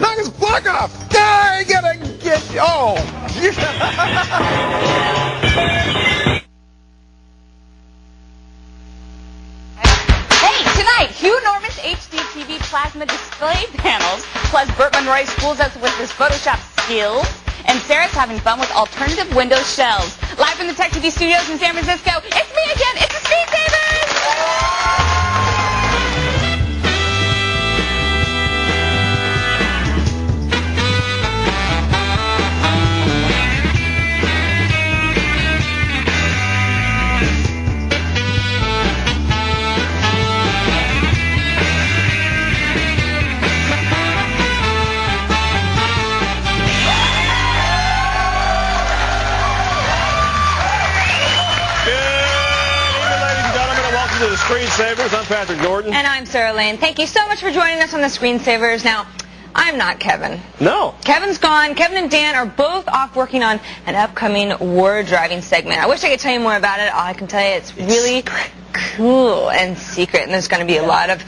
Knock his block off. I gotta get. Oh. Tonight, enormous HD TV plasma display panels, plus Bertman Roy schools us with his Photoshop skills, and Sarah's having fun with alternative Windows shells. Live from the Tech TV studios in San Francisco, it's me again, it's the Screensavers! To the Screensavers. I'm Patrick Gordon. And I'm Sarah Lane. Thank you so much for joining us on the Screensavers. Now, I'm not Kevin. No. Kevin's gone. Kevin and Dan are both off working on an upcoming word driving segment. I wish I could tell you more about it. All I can tell you, it's really cool and secret, and there's going to be a lot of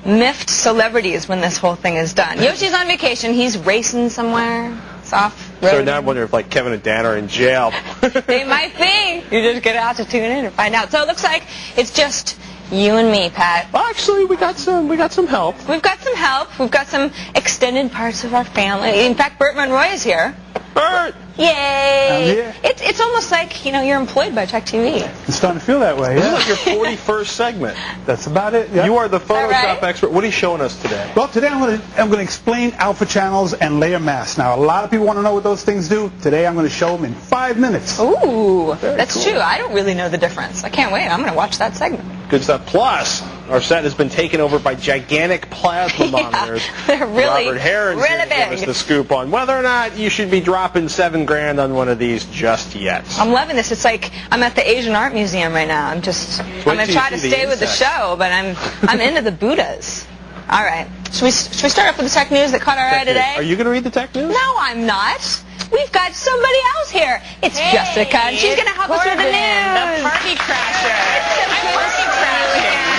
miffed celebrities when this whole thing is done. Yoshi's on vacation. He's racing somewhere. It's off road. So now I wonder if like Kevin and Dan are in jail. They might be. You just get out to tune in and find out. So it looks like it's just you and me, Pat. Well, actually, we got some help. We've got some help. We've got some extended parts of our family. In fact, Bertman Roy is here. Bert! Yay! I'm here. It's almost like, you know, you're employed by Tech TV. It's starting to feel that way. This Yeah. is like your 41st segment. That's about it. Yeah. You are the Photoshop right? expert. What are you showing us today? Well, today I'm going to explain alpha channels and layer masks. Now, a lot of people want to know what those things do. Today I'm going to show them in 5 minutes. Ooh, Very that's cool. true. I don't really know the difference. I can't wait. I'm going to watch that segment. Good stuff. Plus, our set has been taken over by gigantic plasma monitors. They're really, Robert Heron's really going to give us big. the scoop on whether or not you should be dropping $7 grand on one of these just yet. I'm loving this. It's like I'm at the Asian Art Museum right now. I'm going to try to stay with the show, but I'm into the Buddhas. All right. Should we start off with the tech news that caught our eye today? Are you going to read the tech news? No, I'm not. We've got somebody else here. It's Jessica, and she's going to help us with the news. The party crasher. I'm party crasher.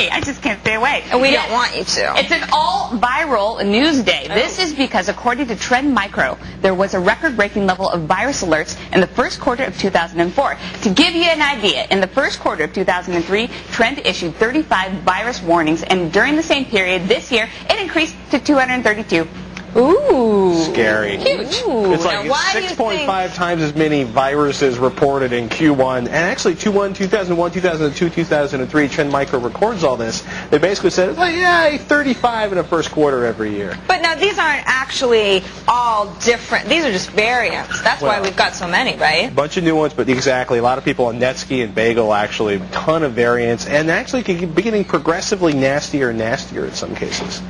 I just can't stay away. And we don't want you to. It's an all-viral news day. This is because, according to Trend Micro, there was a record-breaking level of virus alerts in the first quarter of 2004. To give you an idea, in the first quarter of 2003, Trend issued 35 virus warnings, and during the same period this year, it increased to 232. Ooh. Scary. Huge. It's like 6.5 times as many viruses reported in Q1. And actually, Q1, 2001, 2002, 2003, Trend Micro records all this. They basically said, it's like, yeah, 35 in the first quarter every year. But now, these aren't actually all different. These are just variants. That's why we've got so many, right? A bunch of new ones, but exactly. A lot of people on Netski and Bagel, actually, a ton of variants. And actually, be getting progressively nastier and nastier in some cases.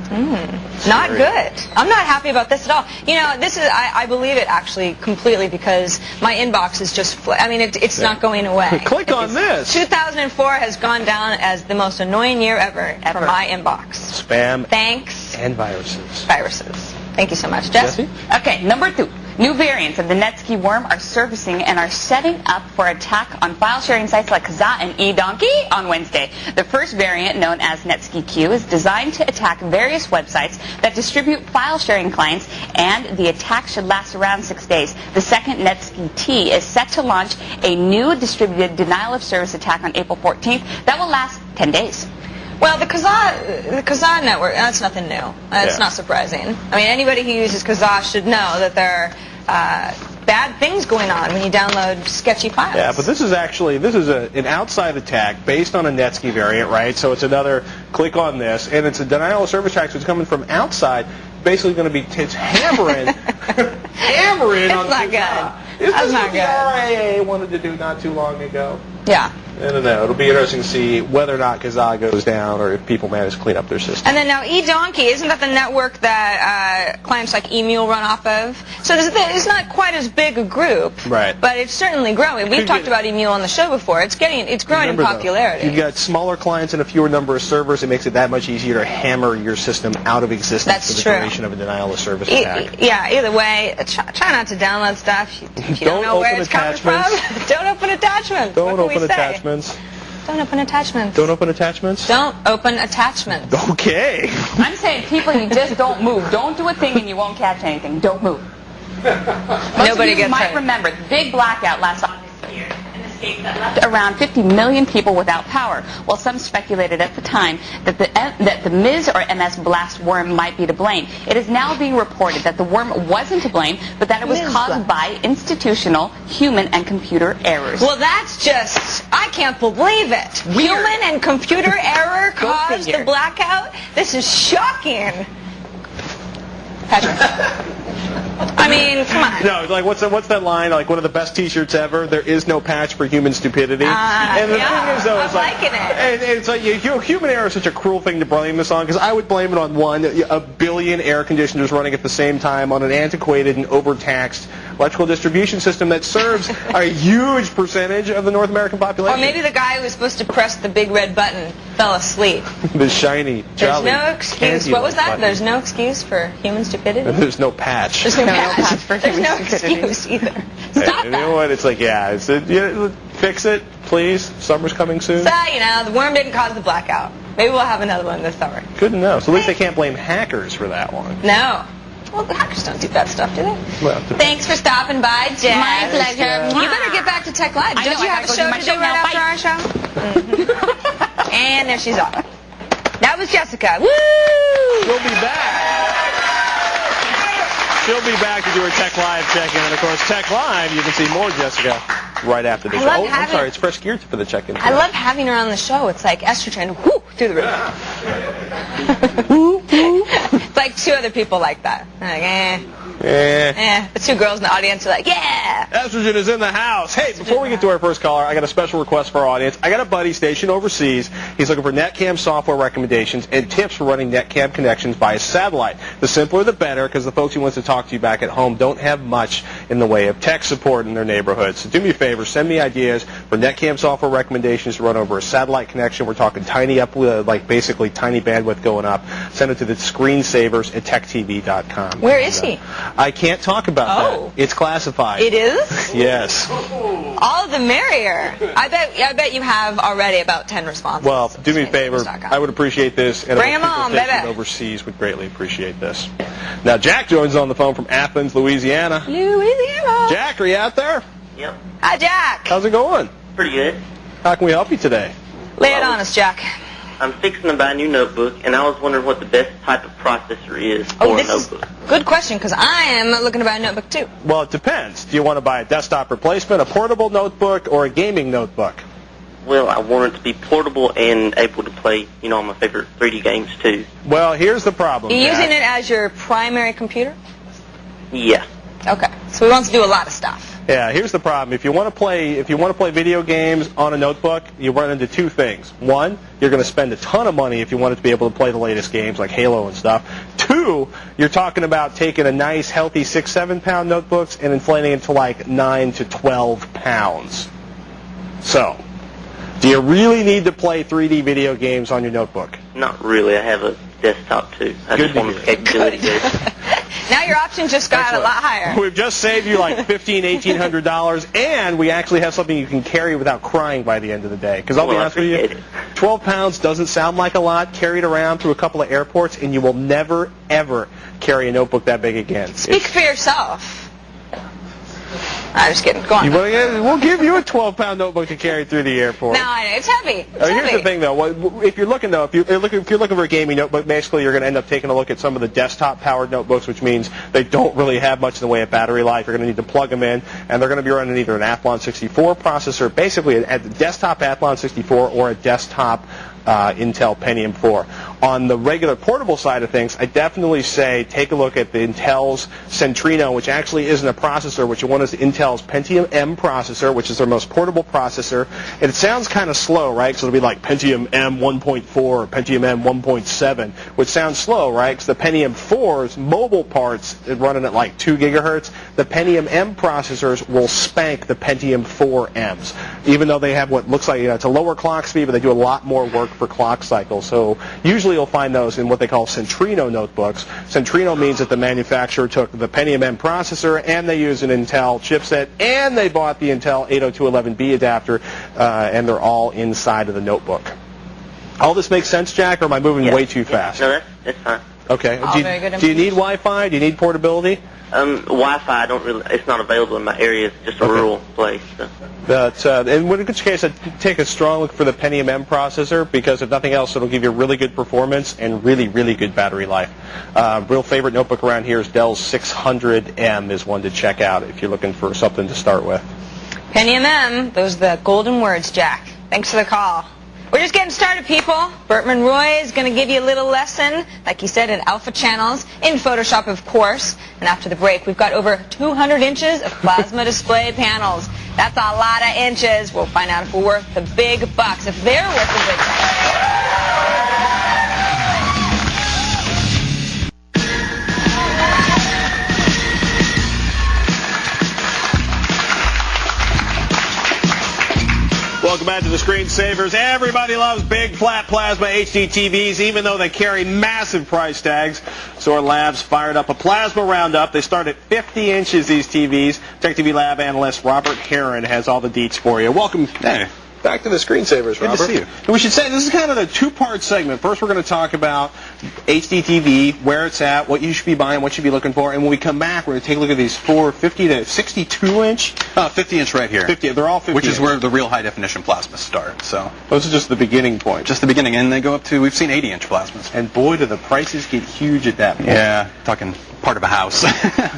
Not good. I'm not happy about this at all. You know, this is, I believe it actually completely because my inbox is just, I mean, it's not going away. Click on this. 2004 has gone down as the most annoying year ever for my inbox. Spam. Thanks. And viruses. Viruses. Thank you so much. Jess? Jesse? Okay, number 2. New variants of the Netski worm are surfacing and are setting up for attack on file-sharing sites like Kazaa and eDonkey on Wednesday. The first variant, known as Netski Q, is designed to attack various websites that distribute file-sharing clients, and the attack should last around 6 days. The second, Netski T, is set to launch a new distributed denial-of-service attack on April 14th that will last 10 days. Well, the Kazaa network, that's nothing new. That's not surprising. I mean, anybody who uses Kazaa should know that there are bad things going on when you download sketchy files. Yeah, but this is an outside attack based on a Netski variant, right? So it's another click on this, and it's a denial of service attack, so it's coming from outside. Basically going to be hammering on not Kazaa. good. That's not what the RIA wanted to do not too long ago? Yeah. I don't know. It'll be interesting to see whether or not Kazaa goes down or if people manage to clean up their system. And then now eDonkey, isn't that the network that clients like eMule run off of? So it's not quite as big a group, right? But it's certainly growing. We've talked about eMule on the show before. It's growing in popularity. You've got smaller clients and a fewer number of servers. It makes it that much easier to hammer your system out of existence for the duration of a denial of service attack. Yeah. Either way, try not to download stuff if you don't know where it's coming from. Don't open attachments. Don't open attachments. Don't open attachments. Don't open attachments? Don't open attachments. Okay. I'm saying, people, you just don't move. Don't do a thing and you won't catch anything. Don't move. Nobody gets might hurt. remember the big blackout last August here in the States that left around 50 million people without power. Well, some speculated at the time that the Ms. or MS blast worm might be to blame. It is now being reported that the worm wasn't to blame, but that it was caused by institutional, human, and computer errors. Well, that's just, I can't believe it. Human and computer error caused the blackout? This is shocking. Patrick. I mean, come on. No, like what's that line? Like one of the best T-shirts ever. There is no patch for human stupidity. And the thing is, though, it's I'm like, liking it. and it's like human error is such a cruel thing to blame this on, because I would blame it on a billion air conditioners running at the same time on an antiquated and overtaxed electrical distribution system that serves a huge percentage of the North American population. Or maybe the guy who was supposed to press the big red button fell asleep. The shiny, There's jolly, no excuse. What was that? button. There's no excuse for human stupidity? There's no patch. There's no patch for There's human no stupidity. excuse either. Hey, Stop you that. know what? It's like, fix it, please. Summer's coming soon. So, the worm didn't cause the blackout. Maybe we'll have another one this summer. Good to know. So at least they can't blame hackers for that one. No. Well, the hackers don't do bad stuff, do they? Well, Thanks for stopping by, Jazz. My pleasure. You better get back to Tech Live. I know, Don't you I have a gotta go show do my to show do right now. after our show? And there she's off. That was Jessica. Woo! She'll be back. She'll be back to do her Tech Live check-in. And, of course, Tech Live, you can see more Jessica right after the show. love Oh, I'm having- sorry. It's fresh gear for the check-in. I love having her on the show. It's like Esther trying to whoo through the roof. It's like two other people like that. Like, the two girls in the audience are like, yeah. Estrogen is in the house. Hey, before we get to our first caller, I got a special request for our audience. I got a buddy stationed overseas. He's looking for netcam software recommendations and tips for running netcam connections via satellite. The simpler the better, because the folks he wants to talk to you back at home don't have much in the way of tech support in their neighborhoods. So do me a favor, send me ideas for netcam software recommendations to run over a satellite connection. We're talking tiny basically tiny bandwidth going up. Send it to the screensavers at techtv.com. Where is he? I can't talk about that. It's classified. It is? Yes. All the merrier. I bet you have already about 10 responses. Well, do me a favor. I would appreciate this. And Bring 'em on, people baby. overseas would greatly appreciate this. Now, Jack joins on the phone from Athens, Louisiana. Louisiana. Jack, are you out there? Yep, Hi, Jack. How's it going? pretty good. How can we help you today? Lay it on us, Jack. I'm fixing to buy a new notebook, and I was wondering what the best type of processor is for Oh, a this is notebook. good question, because I am looking to buy a notebook, too. Well, it depends. Do you want to buy a desktop replacement, a portable notebook, or a gaming notebook? Well, I want it to be portable and able to play, all my favorite 3D games, too. Well, here's the problem, Are you Jack. using it as your primary computer? Yeah. Okay. So we want to do a lot of stuff. Yeah, here's the problem. If you want to play video games on a notebook, you run into two things. One, you're going to spend a ton of money if you want it to be able to play the latest games like Halo and stuff. Two, you're talking about taking a nice, healthy 6-7 pound notebooks and inflating it to like 9 to 12 pounds. So, do you really need to play 3D video games on your notebook? Not really. I have a desktop, too. I Good just to want hear. the capability. Now your options just got a lot higher. We've just saved you like $1,500, $1,800, and we actually have something you can carry without crying by the end of the day. Because I'll be Well, I honest with you, appreciate it. 12 pounds doesn't sound like a lot. Carry it around through a couple of airports, and you will never, ever carry a notebook that big again. Speak for yourself. I'm just kidding. Go on. We'll give you a 12-pound notebook to carry through the airport. No, I know. It's heavy. It's Here's heavy. the thing, though. If you're looking for a gaming notebook, basically you're going to end up taking a look at some of the desktop-powered notebooks, which means they don't really have much in the way of battery life. You're going to need to plug them in, and they're going to be running either an Athlon 64 processor, basically a desktop Athlon 64, or a desktop Intel Pentium 4. On the regular portable side of things, I definitely say take a look at the Intel's Centrino, which actually isn't a processor. What you want is Intel's Pentium M processor, which is their most portable processor. And it sounds kind of slow, right? So it'll be like Pentium M 1.4 or Pentium M 1.7, which sounds slow, right? Because the Pentium 4's mobile parts is running at like 2 gigahertz. The Pentium M processors will spank the Pentium 4Ms, even though they have what looks like, it's a lower clock speed, but they do a lot more work for clock cycles. So usually you'll find those in what they call Centrino notebooks. Centrino means that the manufacturer took the Pentium M processor and they use an Intel chipset and they bought the Intel 802.11b adapter and they're all inside of the notebook. All this makes sense, Jack, or am I moving way too fast? No, that's fine. Okay. Very good Do you need Wi-Fi? Do you need portability? Wi-Fi, it's not available in my area. It's just a rural place. So. But, in which case, I'd take a strong look for the Pentium M processor, because if nothing else, it'll give you really good performance and really, really good battery life. Real favorite notebook around here is Dell's 600M is one to check out if you're looking for something to start with. Pentium M, those are the golden words, Jack. Thanks for the call. We're just getting started, people. Bertman Roy is going to give you a little lesson, like he said, in alpha channels, in Photoshop, of course. And after the break, we've got over 200 inches of plasma display panels. That's a lot of inches. We'll find out if we're worth the big bucks, if they're worth the big bucks. Welcome back to the Screensavers. Everybody loves big flat plasma HD TVs, even though they carry massive price tags. So our labs fired up a plasma roundup. They start at 50 inches, these TVs. Tech TV lab analyst Robert Heron has all the deets for you. Welcome. Hey. Back to the Screensavers, Robert. Good to see you. And we should say this is kind of a two-part segment. First, we're going to talk about HD TV, where it's at, what you should be buying, what you should be looking for. And when we come back, we're going to take a look at these 50 to 62-inch. 50-inch right here. 50. They're all 50. Which is where the real high-definition plasmas start. So those are just the beginning point. Just the beginning, and they go up to, we've seen 80-inch plasmas. And boy, do the prices get huge at that point. Yeah, talking part of a house.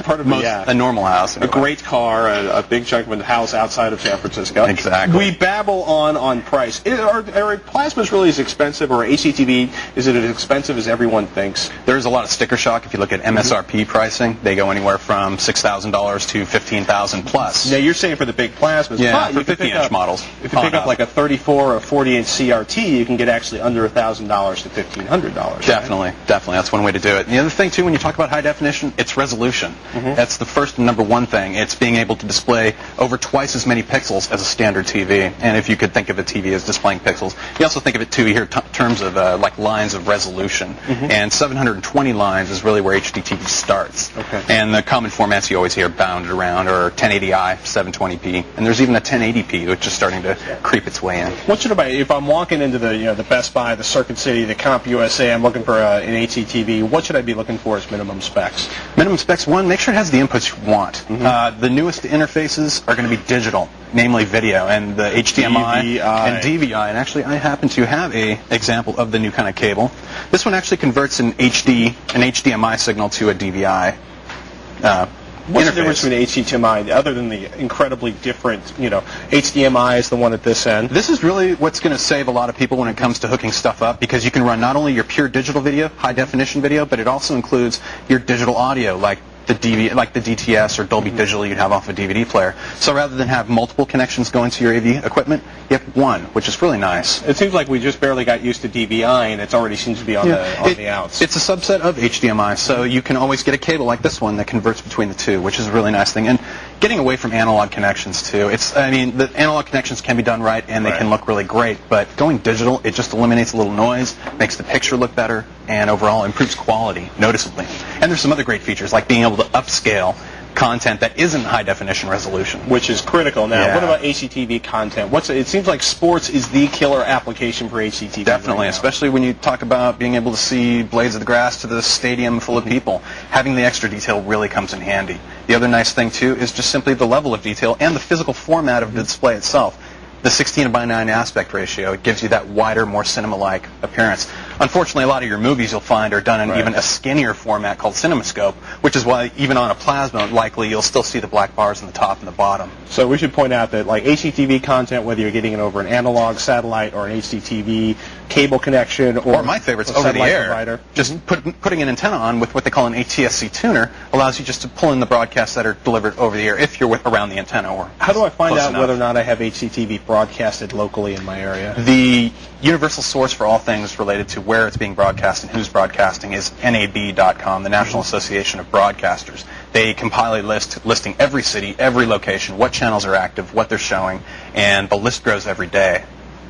Part of a normal house. Anyway. A great car, a big chunk of a house outside of San Francisco. Exactly. We babble on price. Are plasmas really as expensive, or HDTV, is it as expensive as everyone thinks? There's a lot of sticker shock. If you look at MSRP pricing, they go anywhere from $6,000 to $15,000 plus. Now, you're saying for the big plasmas. Yeah, for 50-inch models. If you pick up like a 34 or 40-inch CRT, you can get actually under $1,000 to $1,500. Definitely, right? definitely. That's one way to do it. And the other thing, too, when you talk about high definition, it's resolution. That's the first and number one thing. It's being able to display over twice as many pixels as a standard TV. And if you could think of a TV as displaying pixels, you also think of it, too, you hear terms of like lines of resolution. And 720 lines is really where HDTV starts. Okay. And the common formats you always hear bounded around are 1080i, 720p, and there's even a 1080p, which is starting to creep its way in. What should I buy? If I'm walking into the Best Buy, the Circuit City, the Comp USA, I'm looking for an HDTV, what should I be looking for as minimum specs? Minimum specs, one, make sure it has the inputs you want. The newest interfaces are going to be digital, namely video, and the HDMI and DVI. And actually, I happen to have a example of the new kind of cable. This one actually converts an HDMI signal to a DVI. What's the difference between HDMI, other than the incredibly different, HDMI is the one at this end? This is really what's going to save a lot of people when it comes to hooking stuff up, because you can run not only your pure digital video, high definition video, but it also includes your digital audio, like the DTS or Dolby Digital you'd have off a DVD player. So rather than have multiple connections going to your AV equipment, you have one, which is really nice. It seems like we just barely got used to DVI, and it already seems to be on the outs. It's a subset of HDMI, so you can always get a cable like this one that converts between the two, which is a really nice thing. And getting away from analog connections, too. The analog connections can be done right, and they can look really great, but going digital, it just eliminates a little noise, makes the picture look better, and overall improves quality noticeably. And there's some other great features, like being able to upscale content that isn't high definition resolution, which is critical now. Yeah. What about HDTV content? It seems like sports is the killer application for HDTV. Definitely, especially when you talk about being able to see blades of the grass to the stadium full of people. Having the extra detail really comes in handy. The other nice thing too is just simply the level of detail and the physical format of the display itself. The 16:9 aspect ratio, it gives you that wider, more cinema-like appearance. Unfortunately, a lot of your movies you'll find are done in even a skinnier format called CinemaScope, which is why even on a plasma, likely you'll still see the black bars on the top and the bottom. So we should point out that like HDTV content, whether you're getting it over an analog satellite or an HDTV cable connection, or my favorite's over the air. Provider. Just putting an antenna on with what they call an ATSC tuner allows you just to pull in the broadcasts that are delivered over the air if you're around the antenna. Or how do I find out whether or not I have HDTV broadcasted locally in my area? The universal source for all things related to where it's being broadcast and who's broadcasting is NAB.com, the National Association of Broadcasters. They compile a list listing every city, every location, what channels are active, what they're showing, and the list grows every day.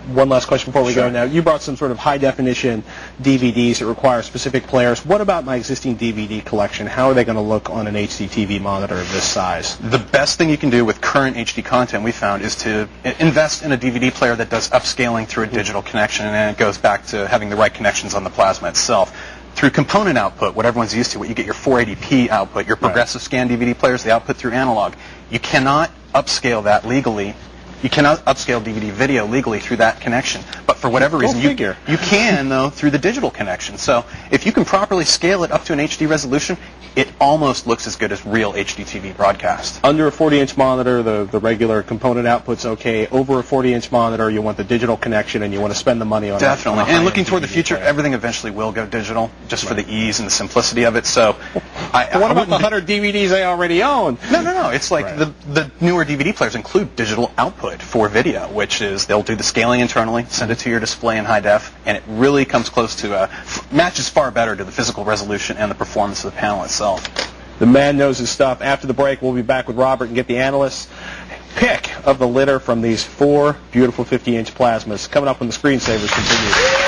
one last question before we go now. You brought some sort of high-definition DVDs that require specific players. What about my existing DVD collection? How are they going to look on an HD TV monitor of this size? The best thing you can do with current HD content, we found, is to invest in a DVD player that does upscaling through a digital connection, and it goes back to having the right connections on the plasma itself. Through component output, what everyone's used to, what you get your 480p output, your progressive scan DVD players, the output through analog. You cannot upscale that legally. You cannot upscale DVD video legally through that connection. But for whatever reason, you can, though, through the digital connection. So if you can properly scale it up to an HD resolution, it almost looks as good as real HD TV broadcast. Under a 40-inch monitor, the regular component output's okay. Over a 40-inch monitor, you want the digital connection, and you want to spend the money on Definitely. And looking toward the future, everything eventually will go digital, just for the ease and the simplicity of it. So, what about the 100 DVDs I already own? No. It's like the newer DVD players include digital output for video, which is they'll do the scaling internally, send it to your display in high def, and it really comes close to matches far better to the physical resolution and the performance of the panel itself. The man knows his stuff. After the break, we'll be back with Robert and get the analyst's pick of the litter from these 4 beautiful 50-inch plasmas. Coming up when the screensavers continue.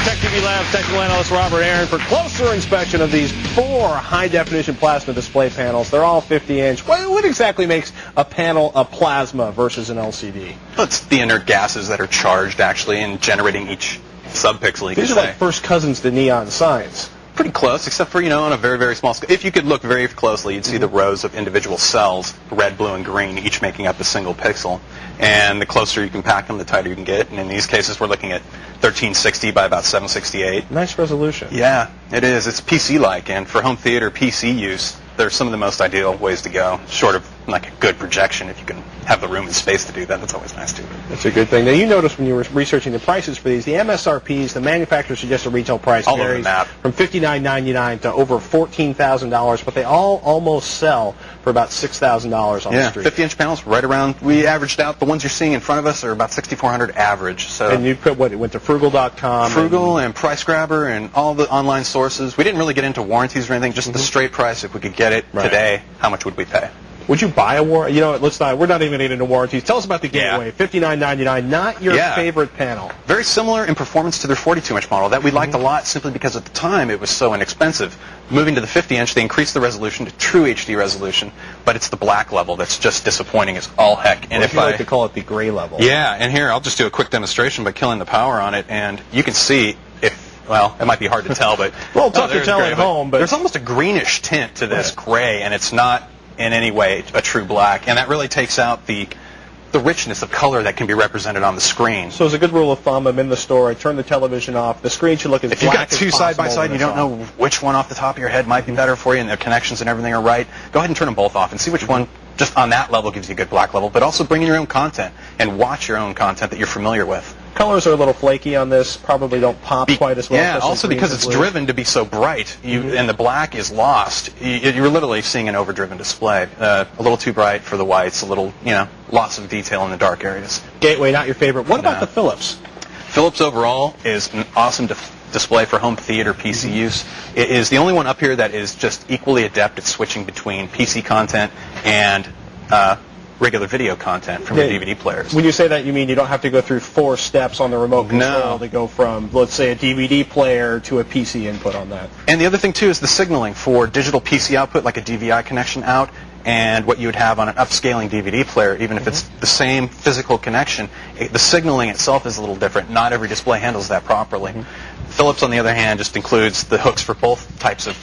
Tech TV Labs technical analyst Robert Aaron for closer inspection of these 4 high-definition plasma display panels. They're all 50-inch. What exactly makes a panel a plasma versus an LCD? Well, it's the inert gases that are charged, actually, in generating each subpixel, you could say. These are like first cousins to neon signs. Pretty close, except for, on a very, very small scale. If you could look very closely, you'd see the rows of individual cells, red, blue, and green, each making up a single pixel. And the closer you can pack them, the tighter you can get. And in these cases, we're looking at 1360 by about 768. Nice resolution. Yeah, it is. It's PC-like, and for home theater PC use, they're some of the most ideal ways to go, short of like a good projection. If you can have the room and space to do that, that's always nice too. That's a good thing. Now, you noticed when you were researching the prices for these, the MSRPs, the manufacturer suggested retail price varies from $59.99 to over $14,000, but they all almost sell for about $6,000 on the street. 50-inch panels, right around. We averaged out the ones you're seeing in front of us are about $6,400 average. So. And you put what? It went to Frugal.com. Frugal and Price Grabber and all the online sources. We didn't really get into warranties or anything. Just the straight price. If we could get it today, how much would we pay? Would you buy a warranty? We're not even into warranties. Tell us about the Gateway. $59.99, not your favorite panel. Very similar in performance to their 42-inch model that we liked a lot simply because at the time it was so inexpensive. Moving to the 50-inch, they increased the resolution to true HD resolution, but it's the black level that's just disappointing as all heck. And if I like to call it the gray level. Yeah, and here I'll just do a quick demonstration by killing the power on it, and you can see well, it might be hard to tell, but well, tough to tell at home. But there's almost a greenish tint to this gray, and it's not in any way a true black, and that really takes out the richness of color that can be represented on the screen. So as a good rule of thumb, I'm in the store, I turn the television off, the screen should look as black as possible. If you've got 2 side by side and you don't know which one off the top of your head might be better for you and their connections and everything are right, go ahead and turn them both off and see which one just on that level gives you a good black level, but also bring in your own content and watch your own content that you're familiar with. Colors are a little flaky on this, probably don't pop quite as well. Yeah, also because it's driven to be so bright, and the black is lost. You're literally seeing an overdriven display. A little too bright for the whites, a little, lots of detail in the dark areas. Gateway, not your favorite. What about the Philips? Philips overall is an awesome display for home theater PC use. It is the only one up here that is just equally adept at switching between PC content and regular video content from your DVD players. When you say that, you mean you don't have to go through 4 steps on the remote control to go from, let's say, a DVD player to a PC input on that. And the other thing, too, is the signaling for digital PC output, like a DVI connection out, and what you would have on an upscaling DVD player, even if it's the same physical connection, the signaling itself is a little different. Not every display handles that properly. Philips, on the other hand, just includes the hooks for both types of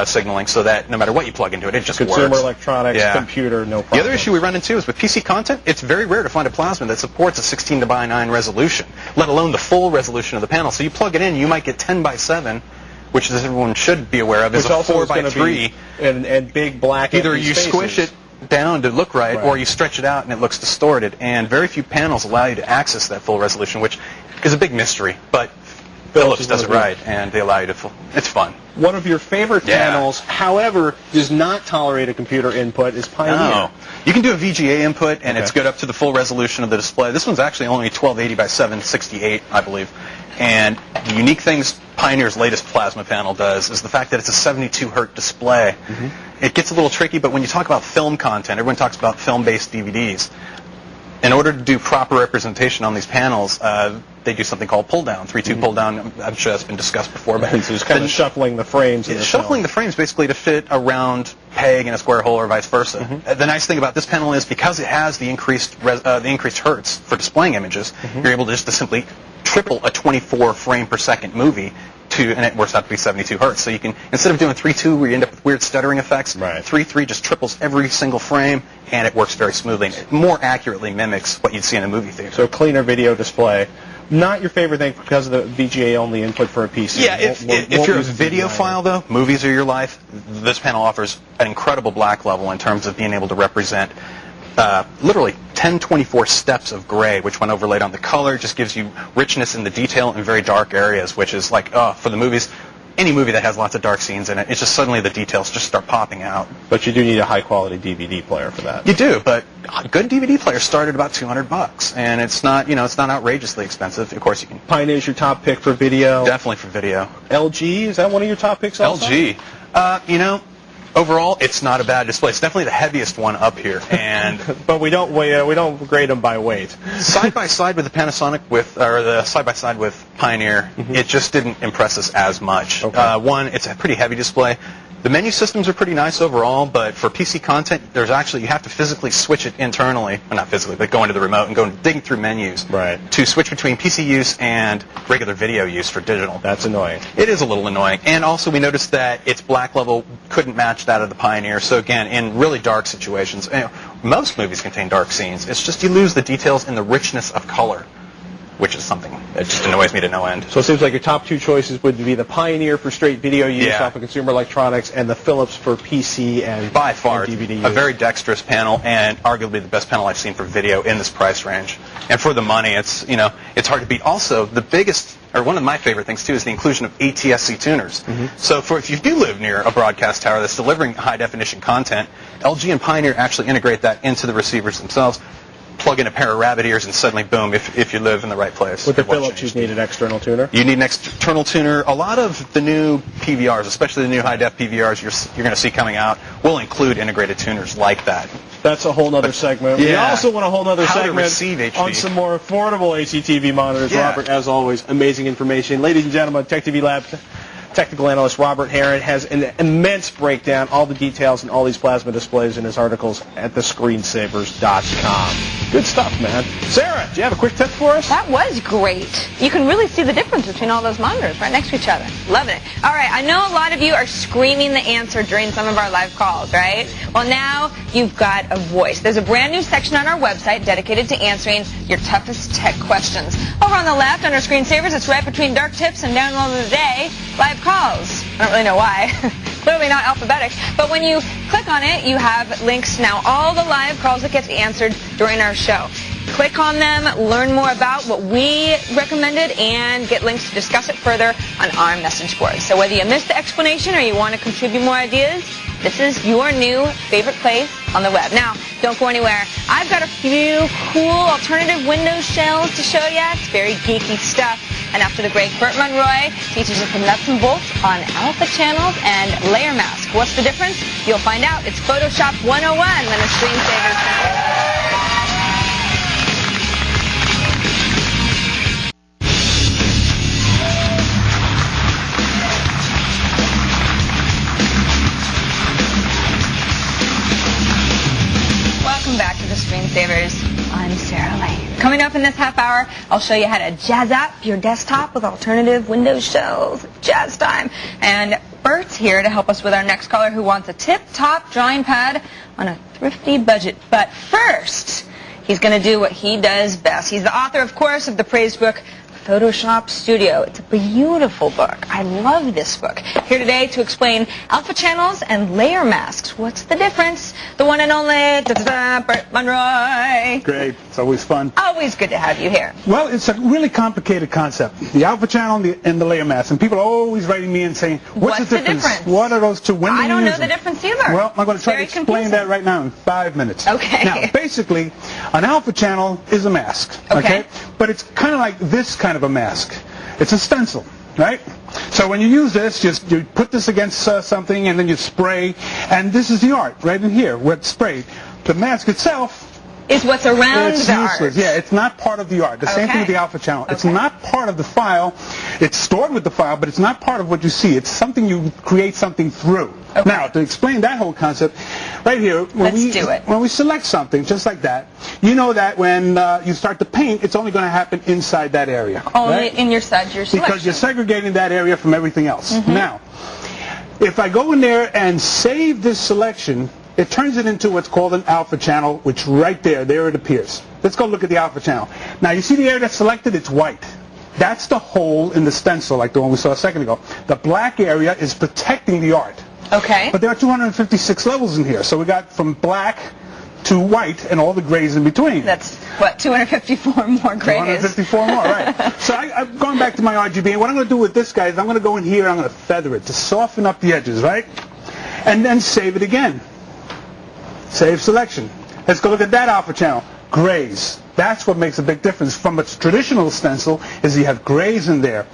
signaling so that no matter what you plug into it, it just works. Consumer electronics, computer, no problem. The other issue we run into is with PC content, it's very rare to find a plasma that supports a 16:9 resolution, let alone the full resolution of the panel. So you plug it in, you might get 10:7, which as everyone should be aware of, is a 4:3. And big black Either you squish it down to look right, or you stretch it out and it looks distorted. And very few panels allow you to access that full resolution, which is a big mystery. But Philips does it right, and they allow you to. It's fun. One of your favorite panels, however, does not tolerate a computer input is Pioneer. Oh. You can do a VGA input, and it's good up to the full resolution of the display. This one's actually only 1280 by 768, I believe. And the unique things Pioneer's latest plasma panel does is the fact that it's a 72 hertz display. It gets a little tricky, but when you talk about film content, everyone talks about film-based DVDs. In order to do proper representation on these panels, they do something called pull-down, 3-2 pull-down. I'm sure that's been discussed before. But So it's kind of shuffling the frames. Shuffling the frames basically to fit a round peg in a square hole or vice versa. The nice thing about this panel is because it has the increased hertz for displaying images, you're able to just to simply triple a 24 frame per second movie and it works out to be 72 hertz. So you can, instead of doing 3-2 where you end up with weird stuttering effects, 3-3 just triples every single frame, and it works very smoothly. It more accurately mimics what you'd see in a movie theater. So a cleaner video display. Not your favorite thing because of the VGA-only input for a PC. Yeah, if you're a videophile, though, movies are your life, this panel offers an incredible black level in terms of being able to represent literally 1024 steps of gray, which when overlaid on the color just gives you richness in the detail in very dark areas, which is like, for the movies, any movie that has lots of dark scenes in it, it's just suddenly the details just start popping out. But you do need a high-quality DVD player for that. You do, but a good DVD player start at about $200, and it's not, it's not outrageously expensive. Of course, you can. Pioneer's your top pick for video. Definitely for video. LG, is that one of your top picks also? LG. Overall, it's not a bad display. It's definitely the heaviest one up here, and but we don't grade them by weight. Side by side with the Panasonic side by side with Pioneer, it just didn't impress us as much. One, it's a pretty heavy display. The menu systems are pretty nice overall, but for PC content, you have to physically switch it internally, well, not physically, but go into the remote and go digging through menus to switch between PC use and regular video use for digital. That's annoying. It is a little annoying. And also we noticed that its black level couldn't match that of the Pioneer. So again, in really dark situations, most movies contain dark scenes. It's just you lose the details and the richness of color, which is something that just annoys me to no end. So it seems like your top two choices would be the Pioneer for straight video use off of consumer electronics and the Philips for PC and by far DVD use. A very dexterous panel and arguably the best panel I've seen for video in this price range. And for the money, it's it's hard to beat. Also, the biggest, or one of my favorite things too, is the inclusion of ATSC tuners. So if you do live near a broadcast tower that's delivering high definition content, LG and Pioneer actually integrate that into the receivers themselves. Plug in a pair of rabbit ears and suddenly, boom, if you live in the right place. With the Philips, you need an external tuner? You need an external tuner. A lot of the new PVRs, especially the new high-def PVRs you're going to see coming out, will include integrated tuners like that. That's a whole other segment. We also want a whole other segment on some more affordable HDTV monitors. Robert, as always, amazing information. Ladies and gentlemen, Tech TV Lab technical analyst Robert Heron has an immense breakdown, all the details and all these plasma displays in his articles at thescreensavers.com. Good stuff, man. Sarah, do you have a quick tip for us? That was great. You can really see the difference between all those monitors right next to each other. Loving it. All right, I know a lot of you are screaming the answer during some of our live calls, right? Well, now you've got a voice. There's a brand new section on our website dedicated to answering your toughest tech questions. Over on the left, under Screensavers, it's right between Dark Tips and Download of the Day, live calls. I don't really know why. Clearly not alphabetic. But when you click on it, you have links to now all the live calls that get answered during our show. Click on them, learn more about what we recommended, and get links to discuss it further on our message board. So whether you missed the explanation or you want to contribute more ideas, this is your new favorite place on the web. Now, don't go anywhere. I've got a few cool alternative Windows shells to show you. It's very geeky stuff. And after the break, Bert Monroy teaches us the nuts and bolts on alpha channels and layer mask. What's the difference? You'll find out. It's Photoshop 101 when the Screensavers. Welcome back to the Screensavers. I'm Sarah Lane. Coming up in this half hour, I'll show you how to jazz up your desktop with alternative Windows shells. Jazz time. And Bert's here to help us with our next caller who wants a tip-top drawing pad on a thrifty budget. But first, he's going to do what he does best. He's the author, of course, of the praised book, Photoshop Studio. It's a beautiful book. I love this book. Here today to explain alpha channels and layer masks. What's the difference? The one and only Bert Monroy. Great. It's always fun. Always good to have you here. Well, it's a really complicated concept. The alpha channel and the layer mask. And people are always writing me and saying, what's the difference? What are those two? When do I you don't know use the them? difference either. Well, I'm going to try to Very explain confusing. that right now in 5 minutes. Okay. Now, basically, an alpha channel is a mask. Okay. But it's kind of like this kind of a mask. It's a stencil, right? So when you use this, you put this against something and then you spray. And this is the art right in here where it's sprayed. The mask itself is what's around it's the useless. art. Yeah, it's not part of the art. The same thing with the alpha channel. It's not part of the file. It's stored with the file, but it's not part of what you see. It's something you create something through. Okay. Now, to explain that whole concept, right here, when we select something just like that, you know that when you start to paint, it's only going to happen inside that area. Only right? in your selection. Because you're segregating that area from everything else. Now, if I go in there and save this selection, it turns it into what's called an alpha channel, which right there it appears. Let's go look at the alpha channel. Now, you see the area that's selected? It's white. That's the hole in the stencil, like the one we saw a second ago. The black area is protecting the art. Okay. But there are 256 levels in here. So we got from black to white and all the grays in between. That's, what, 254 more grays? 254 more, right. So I'm going back to my RGB, and what I'm going to do with this guy is I'm going to go in here and I'm going to feather it to soften up the edges, right? And then save it again. Save selection. Let's go look at that alpha channel. Grays. That's what makes a big difference from a traditional stencil is you have grays in there.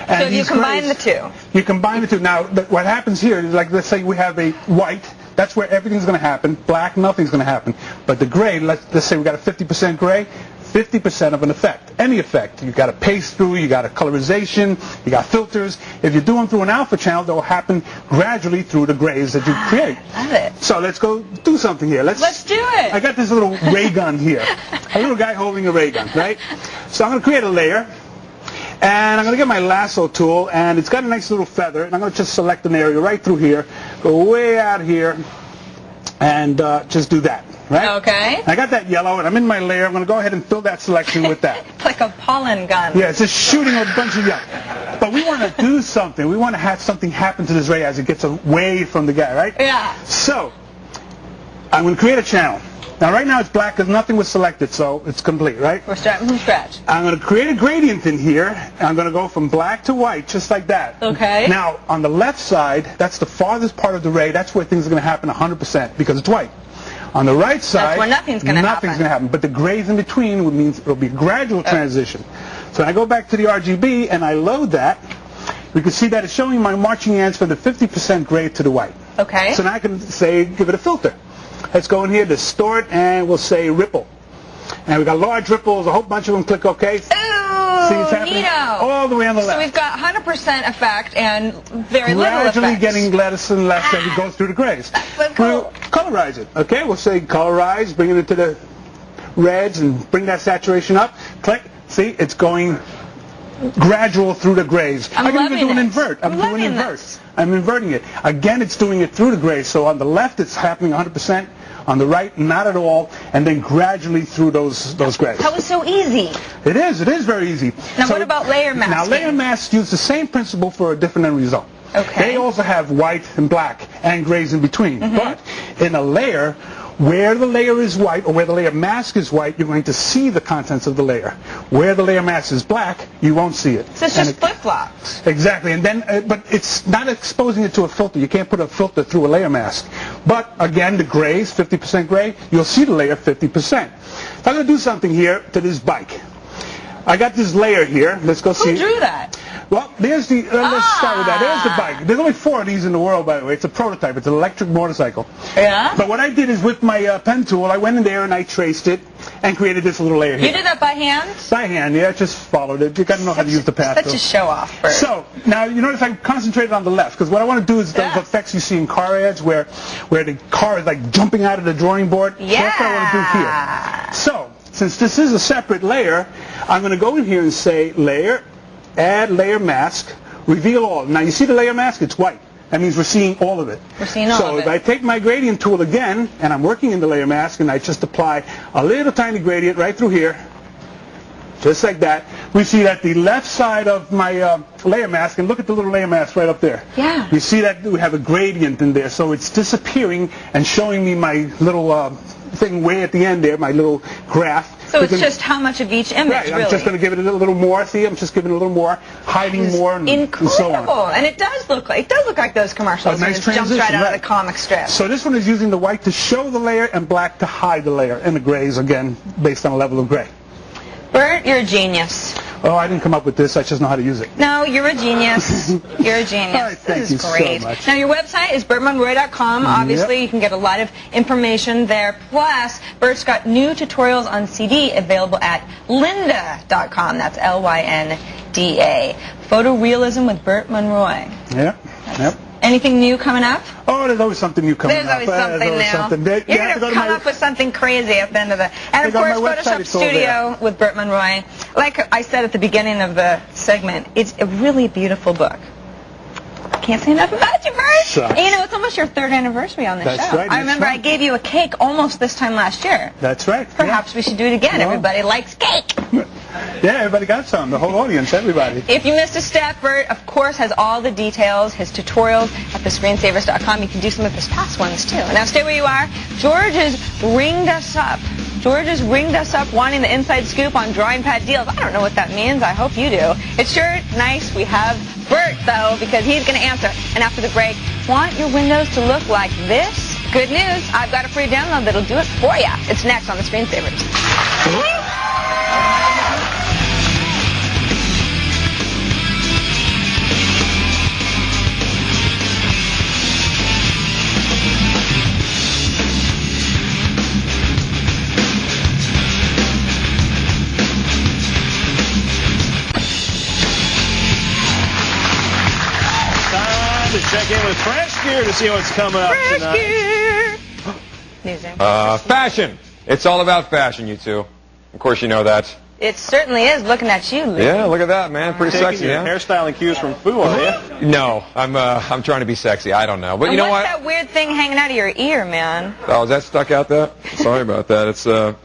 And so you combine the two. You combine the two. Now, what happens here is, like, let's say we have a white. That's where everything's going to happen. Black, nothing's going to happen. But the gray, let's say we got a 50% gray, 50% of an effect. Any effect. You've got a paste through, you got a colorization, you got filters. If you do them through an alpha channel, they'll happen gradually through the grays that you create. Love it. So let's go do something here. Let's do it. I got this little ray gun here. A little guy holding a ray gun, right? So I'm going to create a layer. And I'm going to get my lasso tool, and it's got a nice little feather, and I'm going to just select an area right through here, go way out here, and just do that, right? Okay. I got that yellow, and I'm in my layer. I'm going to go ahead and fill that selection with that. It's like a pollen gun. Yeah, it's just shooting a bunch of yellow. But we want to do something. We want to have something happen to this ray as it gets away from the guy, right? Yeah. So I'm going to create a channel. Now, right now it's black because nothing was selected, so it's complete, right? We're starting from scratch. I'm going to create a gradient in here, and I'm going to go from black to white, just like that. Okay. Now, on the left side, that's the farthest part of the ray. That's where things are going to happen 100% because it's white. On the right side, that's where nothing's going to happen. Nothing's going to happen. But the grays in between would mean it'll be a gradual transition. So when I go back to the RGB and I load that, we can see that it's showing my marching ants from the 50% gray to the white. Okay. So now I can say, give it a filter. Let's go in here, distort, and we'll say ripple. And we've got large ripples, a whole bunch of them. Click OK. Ooh, see what's happening? neato. All the way on the left. So we've got 100% effect and very little effect. Gradually getting less and less as it goes through the grays. That's cool. We'll colorize it. Okay, we'll say colorize, bring it into the reds, and bring that saturation up. Click. See, it's going gradual through the grays. I can even do an invert. I'm doing an invert. I'm inverting it. Again, it's doing it through the grays. So on the left, it's happening 100%. On the right, not at all. And then gradually through those grays. That was so easy. It is very easy. Now, what about layer masking? Now, layer masks use the same principle for a different end result. Okay. They also have white and black and grays in between. But in a layer, where the layer is white or where the layer mask is white, you're going to see the contents of the layer. Where the layer mask is black, you won't see it. So it's just flip-flops. Exactly. And then, but it's not exposing it to a filter. You can't put a filter through a layer mask. But again, the grays, 50% gray, you'll see the layer 50%. So I'm going to do something here to this bike. I got this layer here. Let's go see. Who drew that? Well, there's the, let's start with that. There's the bike. There's only 4 of these in the world, by the way. It's a prototype. It's an electric motorcycle. Yeah? But what I did is with my pen tool, I went in there and I traced it and created this little layer here. You did that by hand? By hand, yeah. Just followed it. You got to know how to use the path. Such a show-off, Bert. So, now, you notice I concentrated on the left, because what I want to do is those effects you see in car ads where the car is like jumping out of the drawing board. Yeah. So that's what I want to do here. So, since this is a separate layer, I'm going to go in here and say Layer, Add Layer Mask, Reveal All. Now, you see the layer mask? It's white. That means we're seeing all of it. We're seeing all of it. So if I take my gradient tool again, and I'm working in the layer mask, and I just apply a little tiny gradient right through here, just like that, we see that the left side of my layer mask, and look at the little layer mask right up there. Yeah. You see that we have a gradient in there, so it's disappearing and showing me my little thing way at the end there, my little graph. So it's just how much of each image, right, really. I'm just going to give it a little more. See, I'm just giving it a little more, hiding more, and so on. And it does look like those commercials. A nice it jumps right out of the comic strip. So this one is using the white to show the layer and black to hide the layer, and the grays, again, based on a level of gray. Bert, you're a genius. Oh, I didn't come up with this. I just know how to use it. No, you're a genius. You're a genius. All right, thank you great. so much. Now, your website is bertmonroy.com. Obviously, you can get a lot of information there. Plus, Bert's got new tutorials on CD available at lynda.com. That's Lynda. Photorealism with Bert Monroy. Yeah. Yep. Anything new coming up? Oh, there's always something new coming up. There's always something new. You're going to come up with something crazy at the end of the... And of course, Photoshop Studio with Bert Monroy. Like I said at the beginning of the segment, it's a really beautiful book. I can't say enough about you, Bert. Shucks. And you know, it's almost your 3rd anniversary on this show. That's right. I remember I gave you a cake almost this time last year. That's right. Perhaps we should do it again. Well, Everybody likes cake. Yeah, everybody got some. The whole audience, everybody. If you missed a step, Bert, of course, has all the details, his tutorials at thescreensavers.com. You can do some of his past ones, too. Now, stay where you are. George has ringed us up. George has ringed us up wanting the inside scoop on drawing pad deals. I don't know what that means. I hope you do. It's sure nice we have Bert, though, because he's going to answer. And after the break, want your windows to look like this? Good news. I've got a free download that'll do it for you. It's next on the Screensavers. To check in with Fresh Gear to see what's coming up tonight. Fashion. It's all about fashion, you two. Of course you know that. It certainly is, looking at you, Lee. Yeah, look at that, man. Pretty sexy, your yeah? hairstyling cues from Fu, are you? No, I'm trying to be sexy. I don't know. But And you know what's what? that weird thing hanging out of your ear, man? Oh, is that stuck out there? Sorry about that. It's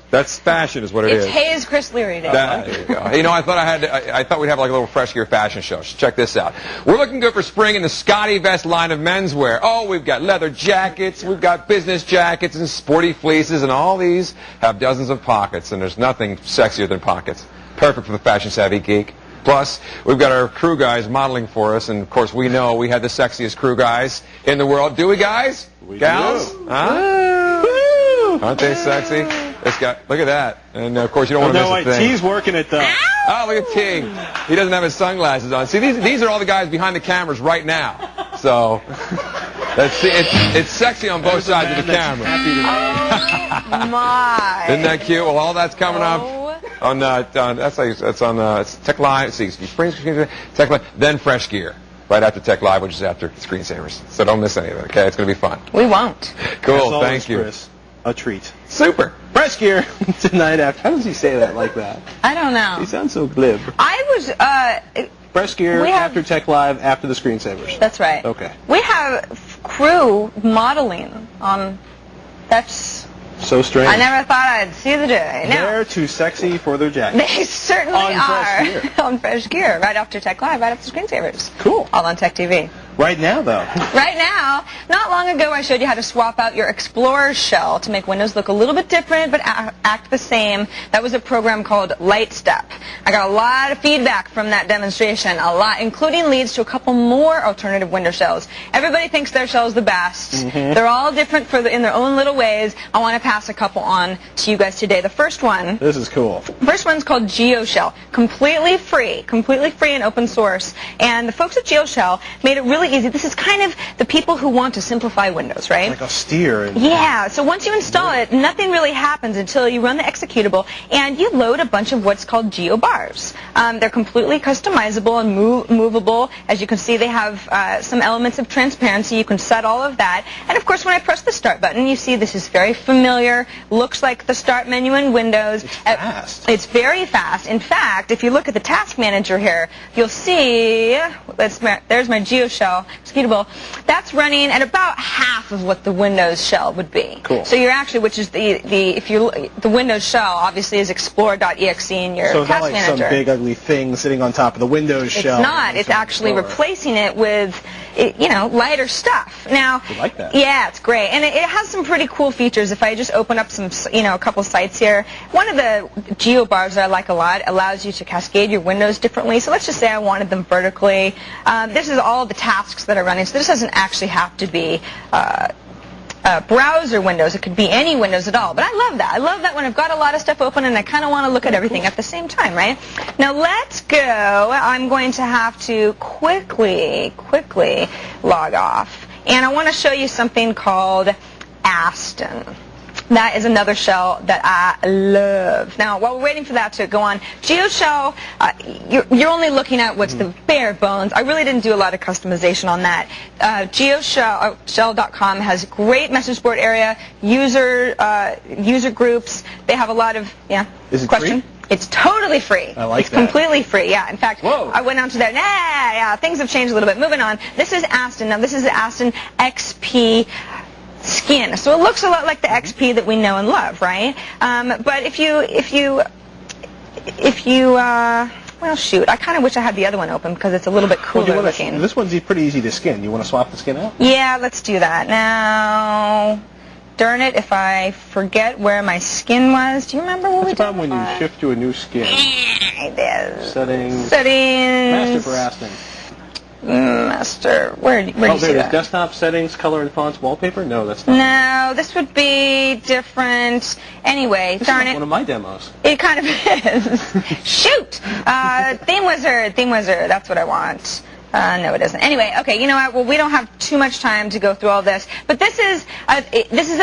that's fashion is what it is. It's Hayes Chris Leary Day. There you go. You know, I thought we'd have like a little Fresh Gear fashion show. So check this out. We're looking good for spring in the Scotty Vest line of menswear. Oh, we've got leather jackets, we've got business jackets and sporty fleeces, and all these have dozens of pockets, and there's nothing sexier than pockets. Perfect for the fashion-savvy geek. Plus, we've got our crew guys modeling for us, and of course we know we had the sexiest crew guys in the world. Do we, guys? We Gals? do. Huh? Aren't they sexy? Look at that. And of course you don't want to miss a thing. T's working it though. Oh, look at T. He doesn't have his sunglasses on. See, these are all the guys behind the cameras right now. So, it's sexy on both sides of the camera. Oh, my. Isn't that cute? Well, all that's coming up on it's Tech Live. See, Tech Live, then Fresh Gear. Right after Tech Live, which is after Screensavers. So don't miss any of it, okay? It's going to be fun. We won't. Cool, thank you. Chris, a treat. Super. Fresh Gear tonight after. How does he say that like that? I don't know. He sounds so glib. I was, Fresh Gear after Tech Live, after the Screensavers. That's right. Okay. We have crew modeling on, that's... So strange. I never thought I'd see the day. Now, They're too sexy for their jackets. they certainly On Fresh Gear. on Fresh Gear, right after Tech Live, right after Screensavers. Cool. All on Tech TV. Right now, though. Right now, not long ago I showed you how to swap out your Explorer shell to make Windows look a little bit different but act the same. That was a program called Lightstep. I got a lot of feedback from that demonstration, a lot, including leads to a couple more alternative Windows shells. Everybody thinks their shell is the best. Mm-hmm. They're all different in their own little ways. I want to pass a couple on to you guys today. The first one. This is cool. First one's called GeoShell. Completely free and open source. And the folks at GeoShell made it really easy. This is kind of the people who want to simplify Windows, right? Like austere. Yeah, so once you install it, nothing really happens until you run the executable and you load a bunch of what's called GeoBars. They're completely customizable and movable. As you can see, they have some elements of transparency. You can set all of that. And of course, when I press the Start button, you see this is very familiar. Looks like the Start menu in Windows. It's fast. It's very fast. In fact, if you look at the Task Manager here, you'll see, there's my GeoShell. shell, executable, that's running at about half of what the Windows shell would be. Cool. So you're actually, which is the Windows shell obviously is Explorer.exe in your So it's not task like manager. some big ugly thing sitting on top of the Windows shell. It's not. It's actually replacing it with, lighter stuff. Now, I like that. Yeah, it's great, and it has some pretty cool features. If I just open up some, a couple sites here, one of the geo bars that I like a lot allows you to cascade your windows differently. So let's just say I wanted them vertically. This is all the tasks that are running. So this doesn't actually have to be browser windows. It could be any windows at all. But I love that. I love that when I've got a lot of stuff open and I kind of want to look at everything at the same time, right? Now let's go. I'm going to have to quickly log off. And I want to show you something called Aston. That is another shell that I love. Now, while we're waiting for that to go on, GeoShell, you're only looking at what's the bare bones. I really didn't do a lot of customization on that. GeoShell.com has a great message board area, user groups. They have a lot of, Is it question? free? It's totally free. I like it's that. completely free, yeah. In fact, Whoa. I went onto there. Things have changed a little bit. Moving on. This is Aston. Now, this is the Aston XP skin. So it looks a lot like the XP that we know and love, right? But if you well, shoot, I kind of wish I had the other one open because it's a little bit cooler looking. This one's pretty easy to skin. You want to swap the skin out? Yeah, let's do that. Now, darn it, if I forget where my skin was. Do you remember what we did? That's the problem when you shift to a new skin. It is. Settings. Settings. Master for Aston. Master. Where do you see there it is. that? Desktop settings, color and fonts, wallpaper? No, that's not. No, this would be different. Anyway, This darn is it. one of my demos. It kind of is. Shoot! Theme Wizard. That's what I want. No, it isn't. Anyway, okay, you know what? Well, we don't have too much time to go through all this, but this is a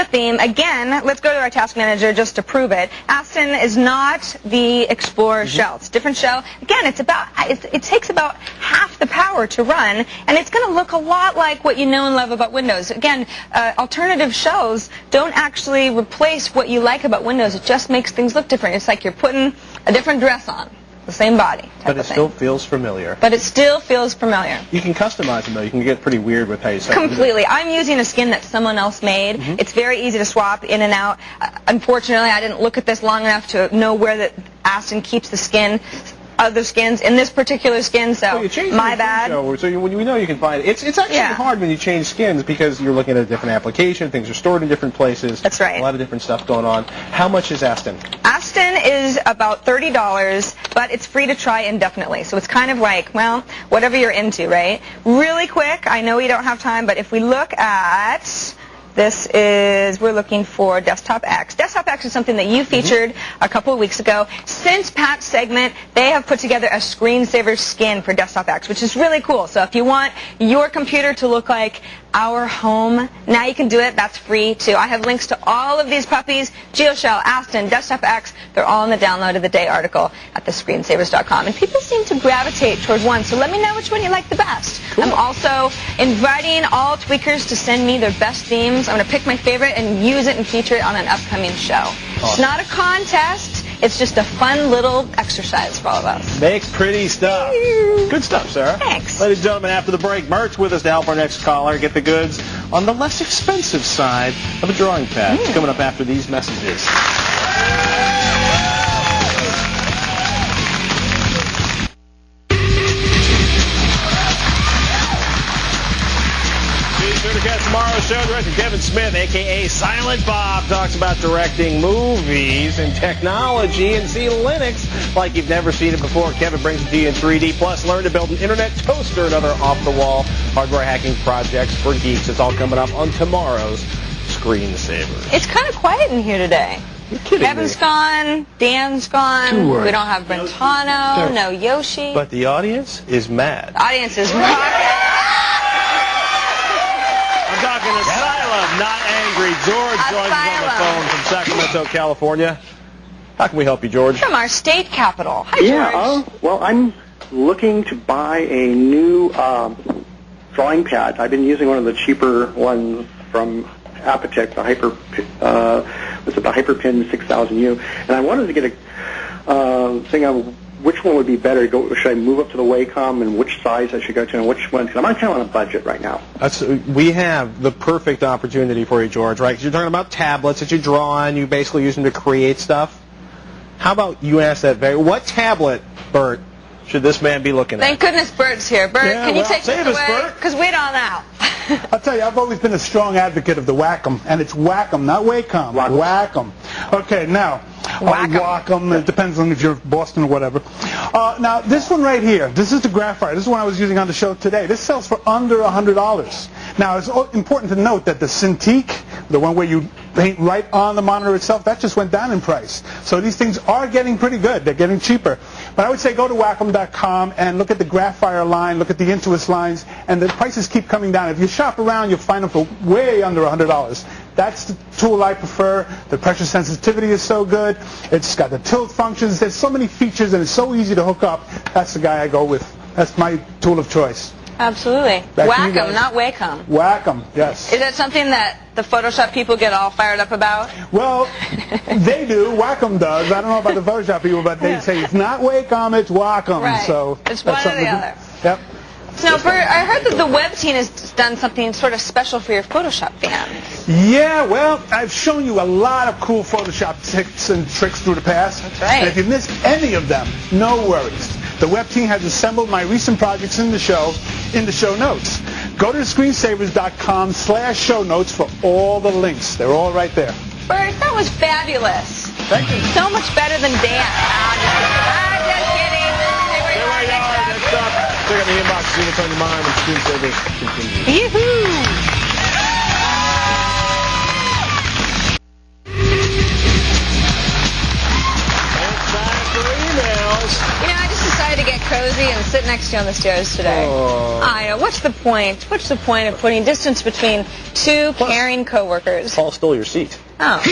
theme. Again, let's go to our task manager just to prove it. Aston is not the Explorer shell. It's a different shell. Again, it takes about half the power to run, and it's going to look a lot like what you know and love about Windows. Again, alternative shells don't actually replace what you like about Windows. It just makes things look different. It's like you're putting a different dress on. The same body. But it still feels familiar. But it still feels familiar. You can customize them, though. You can get pretty weird with how you set them. Completely. I'm using a skin that someone else made. It's very easy to swap in and out. Unfortunately, I didn't look at this long enough to know where the Aston keeps the skin. Other skins in this particular skin, so my bad. So we know you can find it. It's actually hard when you change skins because you're looking at a different application. Things are stored in different places. That's right. A lot of different stuff going on. How much is Aston? Aston is about $30, but it's free to try indefinitely. So it's kind of like, well, whatever you're into, right? Really quick, I know we don't have time, but if we look at... we're looking for Desktop X. Desktop X is something that you featured a couple of weeks ago. Since Pat's segment, they have put together a screensaver skin for Desktop X, which is really cool. So if you want your computer to look like our home, now you can do it. That's free, too. I have links to all of these puppies, GeoShell, Aston, Desktop X. They're all in the Download of the Day article at thescreensavers.com. And people seem to gravitate toward one, so let me know which one you like the best. Cool. I'm also inviting all tweakers to send me their best themes. I'm going to pick my favorite and use it and feature it on an upcoming show. Awesome. It's not a contest. It's just a fun little exercise for all of us. Make pretty stuff. Good stuff, Sarah. Thanks. Ladies and gentlemen, after the break, Mert's with us to help our next caller get the goods on the less expensive side of a drawing pad. It's coming up after these messages. Be sure to catch tomorrow's show. Director Kevin Smith, a.k.a. Silent Bob, talks about directing movies and technology and see Linux like you've never seen it before. Kevin brings it to you in 3D. Plus, learn to build an internet toaster and other off-the-wall hardware hacking projects for geeks. It's all coming up on tomorrow's Screensavers. It's kind of quiet in here today. You're kidding Kevin's gone. Dan's gone. We don't have Brentano. No Yoshi. But the audience is mad. The audience is rocking. I'm talking Asylum, not angry. George joins us on the phone from Sacramento, California. How can we help you, George? From our state capital. Hi, George. Well, I'm looking to buy a new drawing pad. I've been using one of the cheaper ones from Apotec, the Hyperpin 6000U, and I wanted to get a thing I which one would be better? Should I move up to the Wacom, and which size I should go to, and which one? Because I'm kind of on a budget right now. We have the perfect opportunity for you, George, right? Because you're talking about tablets that you draw on. You basically use them to create stuff. How about you ask that what tablet, Bert, should this man be looking at? Thank goodness Bert's here. Bert, can you take this away? Because we don't know. I'll tell you, I've always been a strong advocate of the Wacom, and it's Wacom, not Wacom. Wacom. Okay, now, Wacom, it depends on if you're Boston or whatever. Now, this one right here, this is the Graphite. This is one I was using on the show today. This sells for under $100. Now, it's important to note that the Cintiq, the one where you paint right on the monitor itself, that just went down in price. So these things are getting pretty good. They're getting cheaper. But I would say go to Wacom.com and look at the Graphire line, look at the Intuos lines, and the prices keep coming down. If you shop around, you'll find them for way under $100. That's the tool I prefer. The pressure sensitivity is so good. It's got the tilt functions. There's so many features, and it's so easy to hook up. That's the guy I go with. That's my tool of choice. Absolutely. Wacom, not Wacom. Wacom, yes. Is that something that the Photoshop people get all fired up about? Well, they do. Wacom does. I don't know about the Photoshop people, but they say it's not Wacom, it's Wacom. Right. So it's one or the other. Yep. So, Bert, I heard that the web team has done something sort of special for your Photoshop fans. Yeah, well, I've shown you a lot of cool Photoshop tips and tricks through the past. That's right. And if you missed any of them, no worries. The web team has assembled my recent projects in the show notes. Go to screensavers.com/show notes for all the links. They're all right there. Bert, that was fabulous. Thank you. So much better than Dan. I'm just kidding. There we go. Next up, check out the inbox. See what's on your mind when Screensavers continue. Yoo-hoo! To get cozy and sit next to you on the stairs today. Oh. I know. What's the point? What's the point of putting distance between two caring coworkers? Paul stole your seat. Oh. Okay.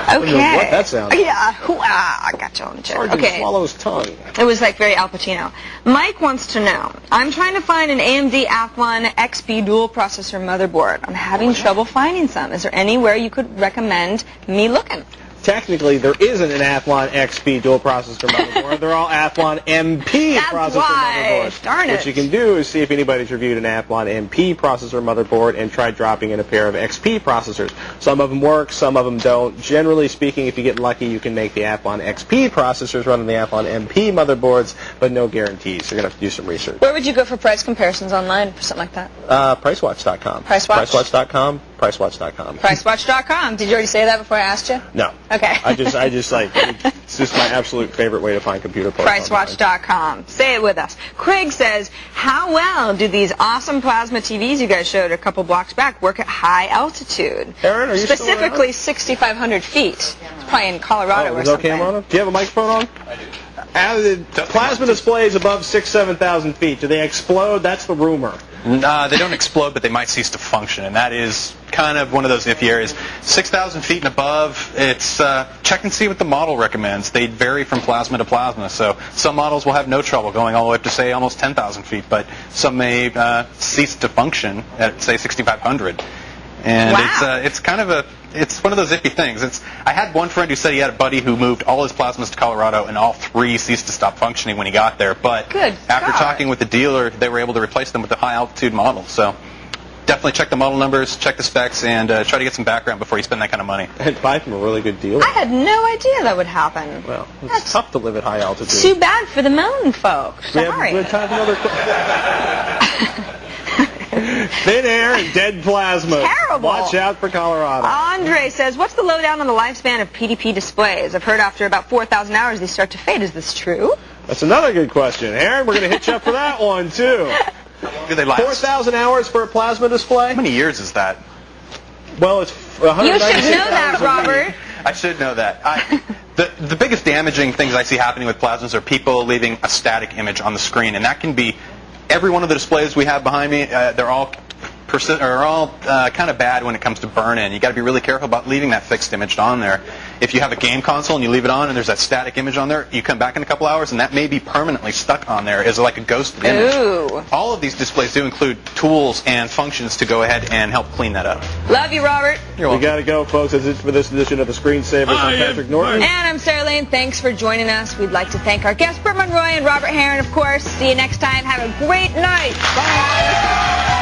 I don't know what that sounded. Yeah. I got you on the chair. Sergeant Okay. swallow his tongue. It was like very Al Pacino. Mike wants to know, I'm trying to find an AMD Athlon XP dual processor motherboard. I'm having trouble finding some. Is there anywhere you could recommend me looking? Technically, there isn't an Athlon XP dual processor motherboard. They're all Athlon MP processor motherboards. Darn it. What you can do is see if anybody's reviewed an Athlon MP processor motherboard and try dropping in a pair of XP processors. Some of them work, some of them don't. Generally speaking, if you get lucky, you can make the Athlon XP processors run on the Athlon MP motherboards, but no guarantees. You're going to have to do some research. Where would you go for price comparisons online for something like that? Pricewatch.com. Pricewatch? Pricewatch.com. Pricewatch.com. Pricewatch.com. Did you already say that before I asked you? No. Okay. I just like, it's just my absolute favorite way to find computer parts. Pricewatch.com. Say it with us. Craig says, how well do these awesome plasma TVs you guys showed a couple blocks back work at high altitude? Aaron, are you specifically 6,500 feet. It's probably in Colorado or no something. camera on them? Do you have a microphone on? I do. Plasma displays above 6,000-7,000 feet. Do they explode? That's the rumor. They don't explode, but they might cease to function, and that is kind of one of those iffy areas. 6,000 feet and above, it's check and see what the model recommends. They vary from plasma to plasma, so some models will have no trouble going all the way up to, say, almost 10,000 feet, but some may cease to function at, say, 6,500. And wow. It's kind of it's one of those iffy things. I had one friend who said he had a buddy who moved all his plasmas to Colorado, and all three ceased to stop functioning when he got there. But after talking with the dealer, they were able to replace them with the high-altitude model. So definitely check the model numbers, check the specs, and try to get some background before you spend that kind of money. And buy from a really good dealer. I had no idea that would happen. Well, it's tough to live at high altitude. Too bad for the mountain folks. Sorry. We have time for another question. Thin air and dead plasma. Terrible. Watch out for Colorado. Andre says, what's the lowdown on the lifespan of PDP displays? I've heard after about 4,000 hours they start to fade. Is this true? That's another good question. Aaron, we're going to hit you up for that one, too. Do they last? 4,000 hours for a plasma display? How many years is that? Well, it's 196 You should know that, Robert. I should know that. The biggest damaging things I see happening with plasmas are people leaving a static image on the screen, and that can be every one of the displays we have behind me. They're all kind of bad when it comes to burn-in. You got to be really careful about leaving that fixed image on there. If you have a game console and you leave it on and there's that static image on there, you come back in a couple hours and that may be permanently stuck on there as like a ghosted image. Ooh. All of these displays do include tools and functions to go ahead and help clean that up. Love you, Robert. You're welcome. We got to go, folks. That's it for this edition of the Screensavers. I'm Patrick Norton. And I'm Sarah Lane. Thanks for joining us. We'd like to thank our guests, Bert Monroy and Robert Heron, of course. See you next time. Have a great night. Bye.